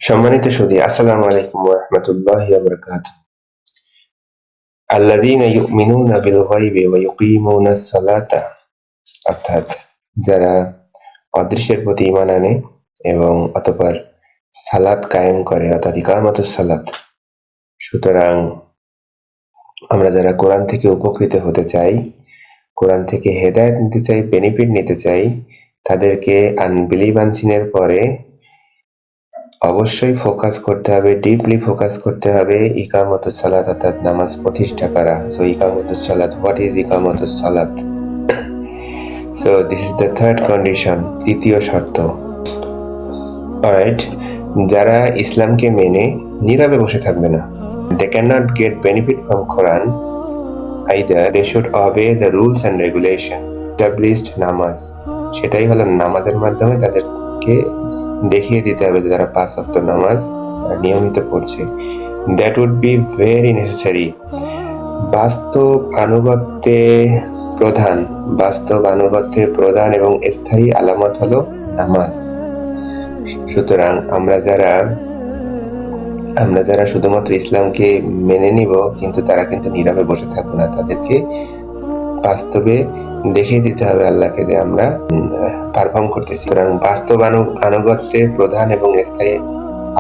সম্মানিত সুধী, আসসালামু আলাইকুম ওয়া রাহমাতুল্লাহি ওয়া বারাকাতুহু। আল্লাযীনা ইউমিনুনা বিল গায়বি ওয়া ইউকিমুনাস সালাতা, অর্থাৎ যারা অদৃশ্যের প্রতি ঈমান আনে এবং অতঃপর সালাত কায়েম করে, অর্থাৎ ইকামাতুস সালাত। সুতরাং আমরা যারা কোরআন থেকে উপকৃত হতে চাই, কোরআন থেকে হেদায়েত নিতে চাই, বেনিফিট নিতে চাই, তাদেরকে আনবিলিভ আনসিনের পরে অবশ্যই ফোকাস করতে হবে, ডিপলি ফোকাস করতে হবে ইকামতুস সালাত, অর্থাৎ নামাজ প্রতিষ্ঠা করা। সো ইকামতুস সালাত, হোয়াট ইজ ইকামতুস সালাত? So this is the third condition, তৃতীয় শর্ত। অলরাইট, যারা ইসলামকে মেনে নীরবে বসে থাকবে না, they cannot get benefit from Quran, either they should obey the rules and regulation established নামাজ। সেটাই হলো নামাজের মাধ্যমে তাদেরকে দেখিয়ে দিতে হবে যে তারা 5 ওয়াক্ত নামাজ নিয়মিত পড়ছে। That would be very necessary. বাস্তব আনুগত্যের প্রধান এবং স্থায়ী আলামত হলো নামাজ। সুতরাং আমরা যারা শুধুমাত্র ইসলামকে মেনে নিব কিন্তু তারা কিন্তু নীরবে বসে থাকবো না, তাদেরকে বাস্তবে দেখিয়ে দিতে হবে আল্লাহকে যে আমরা পারফর্ম করতেছি। সুতরাং বাস্তব আনুগত্যের প্রধান এবং স্থায়ী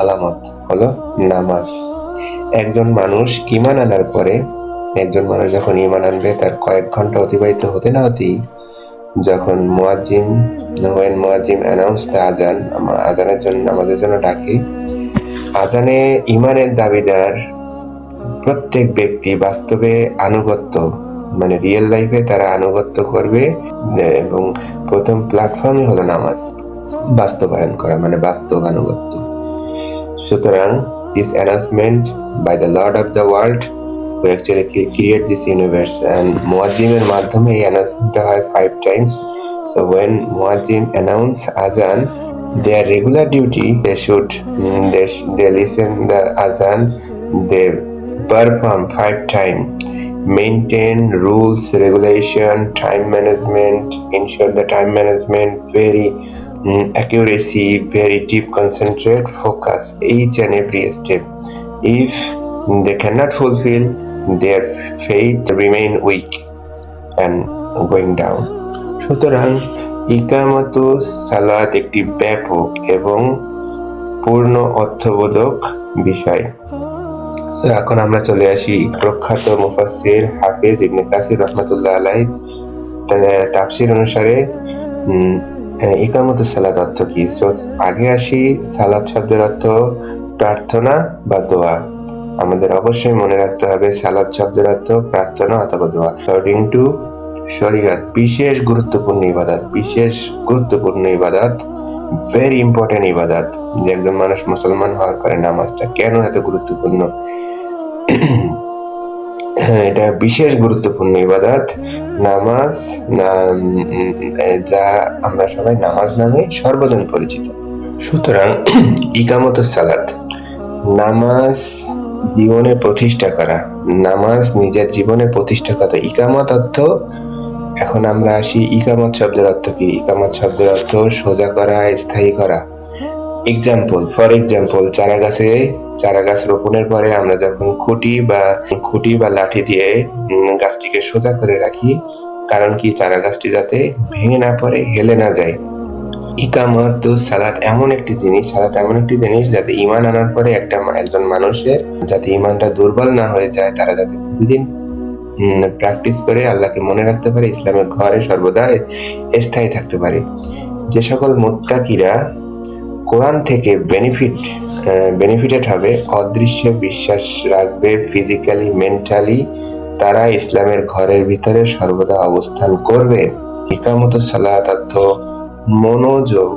আলামত হলো নামাজ। একজন মানুষ যখন ঈমান আনবে, তার কয়েক ঘন্টা অতিবাহিত হতে না হতেই যখন মুয়াজ্জিন অ্যানাউন্স দ্য আজান, আজানের জন্য নামাজের জন্য ডাকে, আজানে ঈমানের দাবিদার প্রত্যেক ব্যক্তি বাস্তবে আনুগত্য, মানে রিয়েল লাইফে তারা আনুগত্য করবে এবং প্রথম প্ল্যাটফর্মই হলো নামাজ বাস্তবায়ন করা, মানে বাস্তব আনুগত্য। সুতরাং this announcement by the Lord of the world who actually create this universe, and মুয়াজ্জিনের মাধ্যমে এই অ্যানাউন্সমেন্টটা হয় 5 times. So when মুয়াজ্জিন announce azan, their regular duty, they listen the azan, they perform 5 times, maintain rules, regulation, time management, ensure the time management, very accuracy, very deep concentrate, focus each and every step. If they cannot fulfill, their faith remain weak and going down. সুতরাং ইকামাতুস সালাত একটি ব্যাপক এবং পূর্ণ অর্থবোধক বিষয়। এখন আমরা চলে আসি প্রখ্যাত মুফাসসির হাফেজ ইবনে কাসির রাহমাতুল্লাহ আলাইহি তাফসীর অনুসারে ইকামতুস সালাত অর্থ কি। আগে আসি সালাত শব্দের অর্থ প্রার্থনা বা দোয়া। আমাদের অবশ্যই মনে রাখতে হবে সালাত শব্দের অর্থ প্রার্থনা অথবা দোয়া। অ্যাকর্ডিং টু শরীয়ত বিশেষ গুরুত্বপূর্ণ ইবাদত, ভেরি ইম্পর্টেন্ট ইবাদত, যে একজন মানুষ মুসলমান হওয়ার পরে নামাজটা কেন এত গুরুত্বপূর্ণ? এটা বিশেষ গুরুত্বপূর্ণ ইবাদত নামাজ, যা আমরা সবাই নামাজ নামে সর্বজন পরিচিত। সুতরাং ইকামতুস সালাত, নামাজ জীবনে প্রতিষ্ঠা করা, নামাজ নিজের জীবনে প্রতিষ্ঠা করা। ইকামত অর্থ, এখন আমরা আসি ইকামত শব্দের অর্থ কি। ইকামত শব্দের অর্থ সোজা করা, স্থায়ী করা। ফর এক্সাম্পল, চারা গাছ রোপণের পরে আমরা যখন খুঁটি বা লাঠি দিয়ে গাছটিকে সোজা করে রাখি, কারণ কি চারা গাছটি যাতে ভেঙে না পড়ে, হেলে না যায়। ইকামাতুস সালাত এমন একটি জিনিস যাতে ঈমান আনার পরে একজন মানুষের যাতে ঈমানটা দুর্বল না হয়ে যায়, তারা যাতে প্রতিদিন প্র্যাকটিস করে আল্লাহকে মনে রাখতে পারে, ইসলামের ঘরে সর্বদা স্থায়ী থাকতে পারে। যে সকল মুত্তাকিরা কোরআন থেকে বেনিফিটেড হবে, অদৃশ্যে বিশ্বাস রাখবে, ফিজিক্যালি মেন্টালি তারা ইসলামের ঘরের ভিতরে সর্বদা অবস্থান করবে। ইকামতুস সালাত অর্থ মনোযোগ,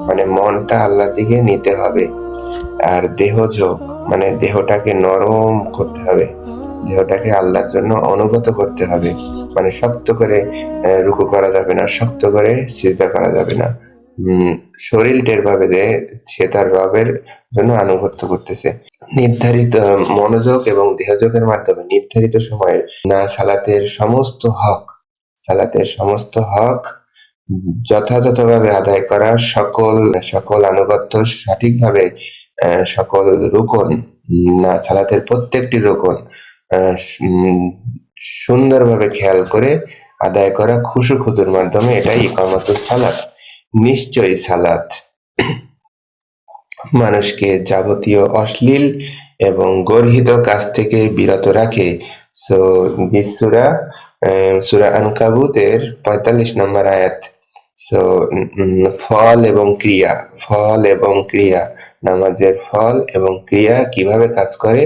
মানে মনটা আল্লাহর দিকে নিতে হবে। আর দেহযোগ, মানে দেহটাকে নরম করতে হবে, দেহটাকে আল্লাহর জন্য অনুগত করতে হবে, মানে শক্ত করে রুকু করা যাবে না, শক্ত করে সিজদা করা যাবে না। শরীর টের পাবে যে সে তার রবের জন্য আনুগত্য করতেছে। নির্ধারিত মনোযোগ এবং দেহযোগের মাধ্যমে নির্ধারিত সময়ে না সালাতের সমস্ত হক যথাযথভাবে আদায় করা, সকল সকল আনুগত্য সঠিকভাবে সকল রুকন না সালাতের প্রত্যেকটি রুকন সুন্দরভাবে খেয়াল করে আদায় করা খুশু খুদুর মাধ্যমে, এটাই ইকামাতুস সালাত। নিশ্চয়ই সালাত মানুষকে যাবতীয় অশ্লীল এবং গর্হিত কাজ থেকে বিরত রাখে। সো দিস সূরা সূরা আনকাবুতের ৪৫ নম্বর আয়াত। সো ফল এবং ক্রিয়া, ফল এবং ক্রিয়া, নামাজের ফল এবং ক্রিয়া কিভাবে কাজ করে।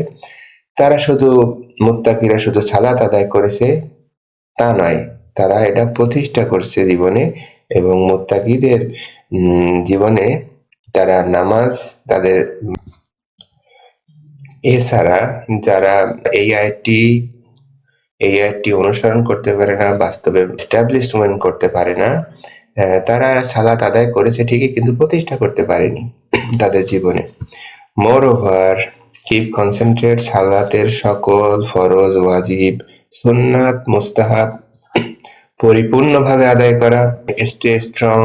তারা শুধু মুত্তাকিরা শুধু সালাত আদায় করেছে তা নয়, তারা এটা প্রতিষ্ঠা করছে জীবনে, এবং মুত্তাকিদের জীবনে তারা নামাজ তাদের। এছাড়া যারা এই আয়াতটি অনুসরণ করতে পারে না, বাস্তবে এস্টাবলিশমেন্ট করতে পারে না, তারা সালাত আদায় করেছে ঠিকই কিন্তু প্রতিষ্ঠা করতে পারেনি তাদের জীবনে। মোর ওভার কিপ কনসেন্ট্রেট, সালাতের সকল ফরজ, ওয়াজিব, সুন্নাত, মুস্তাহাব পরিপূর্ণভাবে আদায় করা, স্টে স্ট্রং,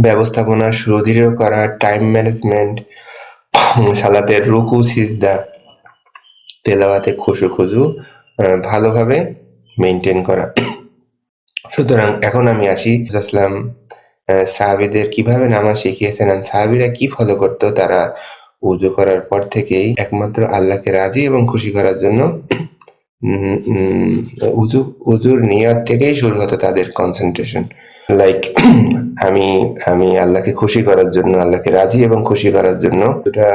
ব্যবস্থাপনা সুদৃঢ় করা, টাইম ম্যানেজমেন্ট, সালাতের রুকু সিজদা, তেলাওয়াতে খুশু ভালোভাবে মেনটেন করা। সুতরাং এখন আমি আসি ইসলাম সাহাবীদের কিভাবে নামাজ শিখিয়েছেন, সাহাবীরা কি ফলো করতো। তারা উজু করার পর থেকেই একমাত্র আল্লাহকে রাজি এবং খুশি করার জন্য উজুর নিয়ত থেকেই শুরু হতো তাদের কনসেন্ট্রেশন। লাইক আমি আল্লাহকে খুশি করার জন্য, আল্লাহকে রাজি এবং খুশি করার জন্য এটা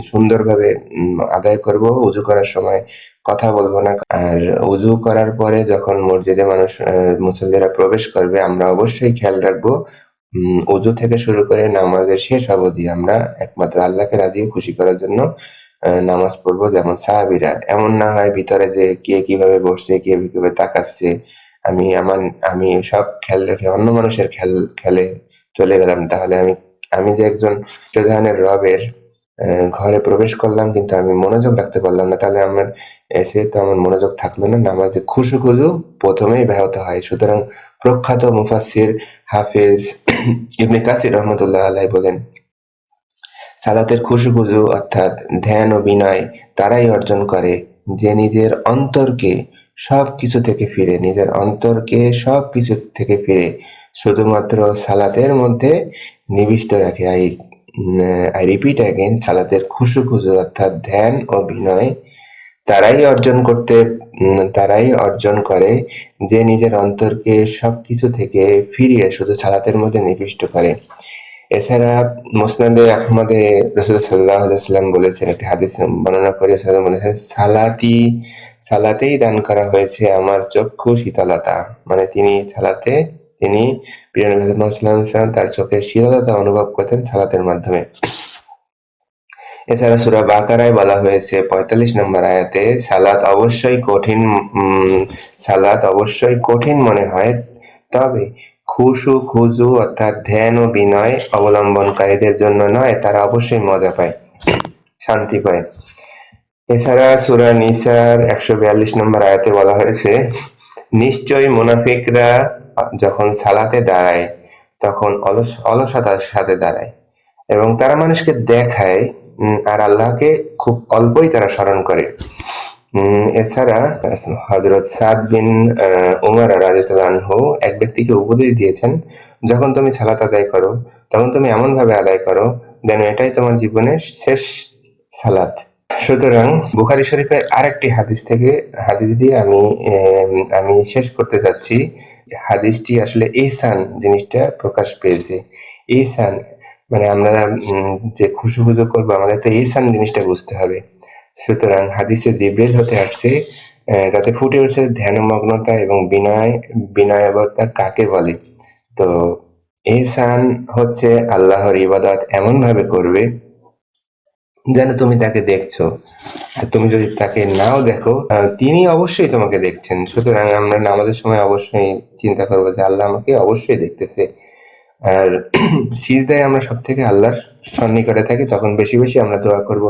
সুন্দরভাবে আদায় করব। উজু করার সময় কথা বলবো না। আর উজু করার পরে যখন মসজিদে মুসল্লিরা প্রবেশ করবে, আমরা অবশ্যই খেয়াল রাখবো উজু থেকে শুরু করে নামাজের শেষ অবধি আমরা একমাত্র আল্লাহকে রাজি খুশি করার জন্য নামাজ পড়বো, যেমন সাহাবীরা। এমন না হয় ভিতরে যে কে কিভাবে বসছে, কে কিভাবে তাকাচ্ছে, আমি সব খেয়াল রেখে অন্য মানুষের খেলে চলে গেলাম, তাহলে আমি যে একজন প্রধানের রবের ঘরে প্রবেশ করলাম কিন্তু আমি মনোযোগ রাখতে পারলাম না, তাহলে আমার মনোযোগ থাকলো না, নামাজে খুজু প্রথমেই ব্যাহত হয়। সুতরাং প্রখ্যাত মুফাসসির হাফেজ ইবনে কাসির রহমতুল্লাহ আলাইহি বলেন, সালাতের খুশু অর্থাৎ ধ্যান ও বিনয় তারাই অর্জন করে যে নিজের অন্তরকে সবকিছু থেকে ফিরে শুধুমাত্র সালাতের মধ্যে নিবিষ্ট রাখে। আই রিপিট অ্যাগেন, সালাতের খুশু অর্থাৎ ধ্যান ও বিনয় তারাই অর্জন করে যে নিজের অন্তরকে সবকিছু থেকে ফিরিয়ে শুধু সালাতের মধ্যে নিবিষ্ট করে। এছাড়া মুসনাদে আহমদে রাসূল সাল্লাল্লাহু আলাইহি ওয়াসাল্লাম বলেছেন, একটি হাদিস বর্ণনা করে বলেছেন, সালাতেই দান করা হয়েছে আমার চক্ষু শীতলতা। মানে তিনি প্রিয় নবী মুহাম্মদ সাল্লাল্লাহু আলাইহি ওয়াসাল্লাম তার চোখের শীতলতা অনুভব করতেন সালাতের মাধ্যমে। এছাড়া সূরা বাকারায় বলা হয়েছে ৪৫ নম্বর আয়াতে, সালাত অবশ্যই কঠিন মনে হয়, তবে খুজু অর্থাৎ ধ্যান ও বিনয় অবলম্বনকারীদের জন্য নয়, তারা অবশ্যই মজা পায়, শান্তি পায়। এছাড়া সূরা নিসার ১৪২ নম্বর আয়াতে বলা হয়েছে, নিশ্চয়ই মুনাফিকরা যখন সালাতে দাঁড়ায় তখন অলসতার সাথে দাঁড়ায় এবং তারা মানুষকে দেখায় আর আল্লাহকে খুব অল্পই তারা স্মরণ করে। এছাড়া হযরত সাদ বিন উমর রাদিয়াল্লাহু আনহু এক ব্যক্তিকে উপদেশ দিয়েছেন, যখন তুমি সালাত আদায় করো তখন তুমি এমনভাবে আদায় করো যেন এটাই তোমার জীবনের শেষ সালাত। সুতরাং বুখারী শরীফের আরেকটি হাদিস দিয়ে আমি শেষ করতে চাচ্ছি। হাদিসটি আসলে ইহসান জিনিসটা প্রকাশ পেয়েছে। ইহসান মানে আমরা যে খুশু করবো, আমাদের তো ইহসান জিনিসটা বুঝতে হবে। সুতরাং হাদিসে জিবরিল হতে আসছে, তাতে ফুটে উঠছে ধ্যানমগ্নতা এবং বিনয়বতা কাকে বলে। তো ইহসান হচ্ছে আল্লাহর ইবাদত এমন ভাবে করবে যেন তুমি তাকে দেখছো, আর তুমি যদি তাকে নাও দেখো তিনি অবশ্যই তোমাকে দেখছেন। সুতরাং আমরা নামাজের সময় অবশ্যই চিন্তা করবো যে আল্লাহ আমাকে অবশ্যই দেখতেছে। আর সিজদায় আমরা সব থেকে আল্লাহর সন্নিকটে থাকি, তখন বেশি বেশি আমরা দোয়া করব।